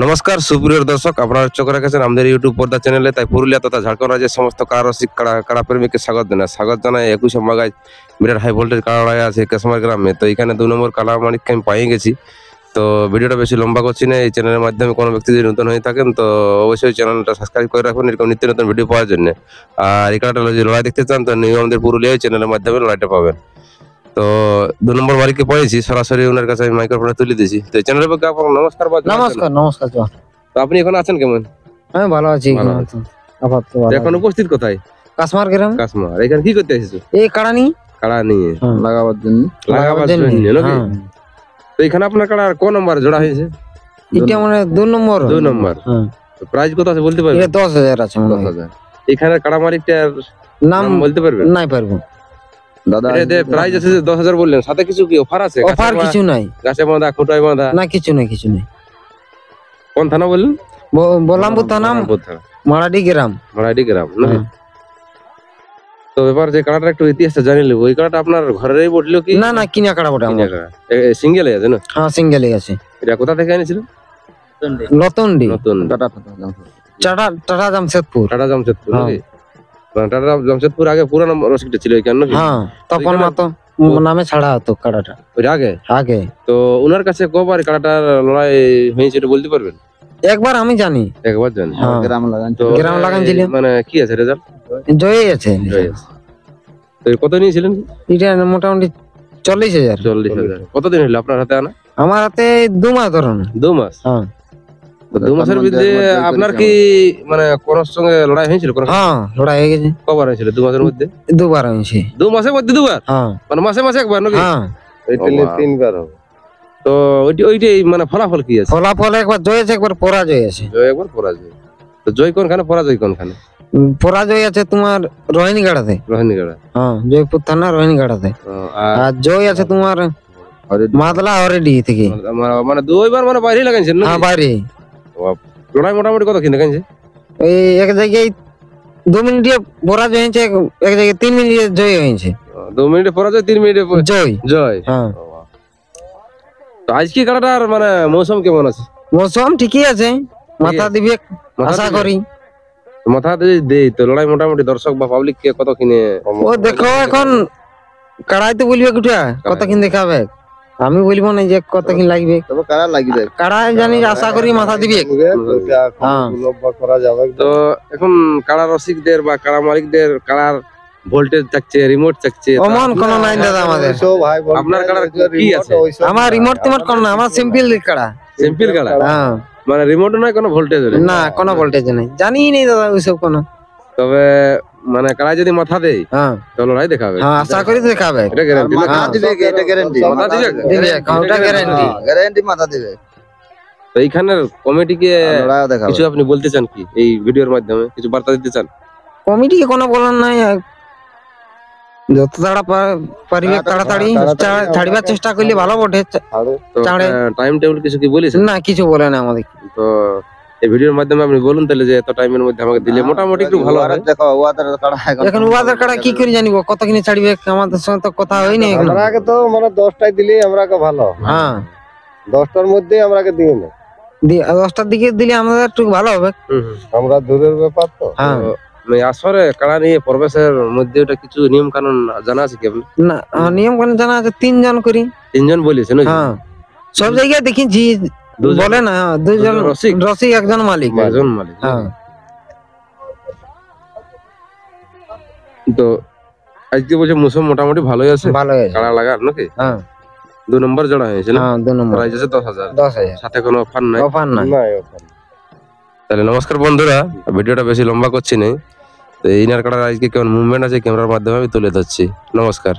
নমস্কার সুপ্রিয় দর্শক, আপনারা চোখ রেখেছেন আমাদের ইউটিউব পর্দা চ্যানেলে। তাই পুরুলিয়া তথা ঝাড়খণ্ড রাজ্যের সমস্ত কারসিক কাড়া প্রেমীকে স্বাগত জানাই। 21 মাগাজ বিরাট হাই ভোল্টেজ কাড়া লড়াই আছে কেশমার গ্রামে। তো এখানে 2 নম্বর কাড়া মানিককে আমি পাই গেছি। তো ভিডিওটা বেশি লম্বা করছি না। এই চ্যানেলের মাধ্যমে কোনো ব্যক্তি যদি নতুন হয়ে থাকেন তো অবশ্যই চ্যানেলটা সাবস্ক্রাইব করে রাখুন এরকম নিত্য নতুন ভিডিও পাওয়ার জন্য। আর এই কাড়াটা যদি লড়াই দেখতে চান তো আমাদের পুরুলিয়ায় চ্যানেলের মাধ্যমে লড়াইটা পাবেন। তো 2 নম্বর বাড়িকে পেয়েছি, সরাসরি ওনার কাছে আমি মাইক্রোফোনে তুলে দিয়েছি। তো এই চ্যানেলের পক্ষে আপনাকে নমস্কার। নমস্কার। তো আপনি এখন আছেন কেমন? আমি ভালো আছি। এখন উপস্থিত কোথায়? কাশমার গ্রাম। কাশমার। এখানে কি করতে এসেছো? এই কাড়া নিয়ে লাগাবার জন্য নাকি? তো এখানে আপনার কাড়া কোন নম্বর জোড়া হয়েছে? এটা মানে 2 নম্বর। 2 নম্বর। তো প্রাইস কত আছে বলতে পারবেন? এটা 10,000 আছে মনে হয়। 10,000। এখানে কাড়া মালিকটার নাম বলতে পারবেন? নাই পারবো দাদা। এটা প্রাইস আছে 10,000 বললেন, সাথে কিছু কি অফার আছে? অফার কিছু নাই। গাছে বাঁধা, খোঁটায় বাঁধা? না, কিছু নাই। কোন থানা বললেন? বলামপুর থানা, মারাডি গ্রাম। নাকি? তো ব্যাপার যে কাড়াটা একটু ইতিহাসটা জানি নেব। ওই কাড়াটা আপনার ঘরেরই বটলো কি? না, কিনা কাড়া বটে আমার। সিঙ্গেলে আছে না? হ্যাঁ, সিঙ্গেলে আছে। এটা কোথা থেকে এনেছিল? নতুন টাটা জামশেদপুর। নাকি? টাটা জামশেদপুর আগে পুরানো রসিকটা ছিল এখানে নাকি? হ্যাঁ, তখন মাত্র নামে ছাড়া হতো কাড়াটা। ওই আগে। তো ওনার কাছে কবার কাড়াটার লড়াই হয়েছে এটা বলতে পারবেন? একবার আমি জানি। একবার জানি। গ্রাম লাগানছিল। মানে কি আছে রেজাল্ট? জয় আছে। তো কত নিয়েছিলেন? এটা মোটামুটি 40,000। 40,000। কতদিন হলো আপনার হাতে আনা? আমার হাতে 2 মাস ধরুন। 2 মাস? হ্যাঁ। 2 মাসের মধ্যে আপনার কি মানে কোন সঙ্গে লড়াই হয়েছিল? হ্যাঁ, লড়াই হয়ে গেছে। কবার হয়েছিল 2 মাসের মধ্যে? 2 বার হয়েছে। 2 মাসের মধ্যে 2 বার? হ্যাঁ। মানে মাসে একবার নাকি? হ্যাঁ। এইটালে 3 বার হবে। তো ওইটাই মানে ফলাফল কি আছে? ফলাফল একবার জয় আছে, একবার পরাজয় আছে। জয় একবার, পরাজয়। তো জয় কোনখানে, পরাজয় কোনখানে? পরাজয় আছে তোমার রোহিণীগাড়াতে। হ্যাঁ, জয়পুর থানা রোহিণীগাড়াতে। আর জয় আছে তোমার মাদলা হরেডি থেকে। মানে 2 বার মানে বাইরে লাগাইছেন না? হ্যাঁ, বাইরে। লড়াই মোটামুটি কত কিনে লাগাইছে? এই এক জায়গায় 2 মিনিটে পরাজয় হয়েছে, এক জায়গায় 3 মিনিটে জয় হয়েছে। 2 মিনিটে পরাজয়, 3 মিনিটে জয়। হ্যাঁ। তো আজকে কাটাটার মানে মৌসুম কেমন আছে? মৌসুম ঠিকই আছে, মাথা দিবে আশা করি। মাথা দেই তো লড়াই মোটামুটি দর্শক বা পাবলিক কে কত কিনে? ও দেখো, এখন কাড়াই তো বলবে কুটা কত কিন দেখাবে। আমি বলবো না যে কত কিন লাগবে, তবে কাড়া লাগি যায়। কাড়াই জানি আশা করি মাথা দিবে। তো এখন কাড়া রসিকদের বা কাড়া মালিকদের কাড়ার ভোল্টেজ থাকছে, রিমোট থাকছে, অমন কোন নাই দাদা আমাদের। আপনার কাড়ার কি আছে? আমার রিমোট টিমোট কোন না, আমার সিম্পল কাড়া। সিম্পল কাড়া? হ্যাঁ। মানে রিমোট নাই, কোনো ভোল্টেজ নেই? না, কোনো ভোল্টেজ নেই, জানি নেই দাদা ওইসব কোনো। তবে মানে কাড়াই যদি মাথা দেয় হ্যাঁ তো লড়াই দেখাবে। হ্যাঁ, আশা করি দেখাবে। এটা গ্যারান্টি? মাথা দিবে, এটা গ্যারান্টি। মাথা দিবে, ওটা গ্যারান্টি। গ্যারান্টি মাথা দিবে। তো এইখানের কমিটিকে কিছু আপনি বলতে চান কি? এই ভিডিওর মাধ্যমে কিছু বার্তা দিতে চান? কমিটিকে কোনো বলার নাই, যত পারিবে তাড়াতাড়ি ছাড়িবার চেষ্টা করলে ভালো বটে। টাইম টেবিল কিছু কি বলিস? না, কিছু বলে না আমাদের। তো এই ভিডিওর মাধ্যমে আপনি বলুন তাহলে যে এত টাইমের মধ্যে আমাকে দিলে মোটামুটি একটু ভালো হয়। দেখো ওয়াদার কাড়া এখন ওয়াদার কাড়া কি করে জানিব কত কিনে ছাড়িবে? আমাদের সঙ্গে তো কথা হয়নি এখন। আমরাকে তো মানে 10টায় দিলে আমরাকে ভালো। হ্যাঁ, 10টার মধ্যে আমরাকে দিও না। 10টার দিকে দিলে আমাদের একটু ভালো হবে। আমরা দূরের ব্যাপার তো। হ্যাঁ। আসরে কাড়া নিয়ে প্রবেশের মধ্যে ওটা কিছু নিয়ম কানুন জানা আছে কি আপনি? না, নিয়ম কানুন জানা আছে। 3 জন করি। 3 জন বলেছে নাকি? হ্যাঁ, সব জায়গায় দেখেছি বলে না। 2 জন রসিক, 1 জন মালিক। হ্যাঁ। তো আজকে বলছে মৌসুম মোটামুটি ভালোই আছে, কাড়া লাগার নাকি? হ্যাঁ। 2 নম্বর জোড়া হয়েছে না? হ্যাঁ, 2 নম্বর। প্রাইস আছে 10,000। 10,000। সাথে কোনো অফার নাই? অফার নাই। তাহলে নমস্কার বন্ধুরা, ভিডিওটা বেশি লম্বা করছি না। তো ইনার কাড়ার আজকে কেমন মুভমেন্ট আছে ক্যামেরার মাধ্যমে আমি তুলে ধরছি। নমস্কার।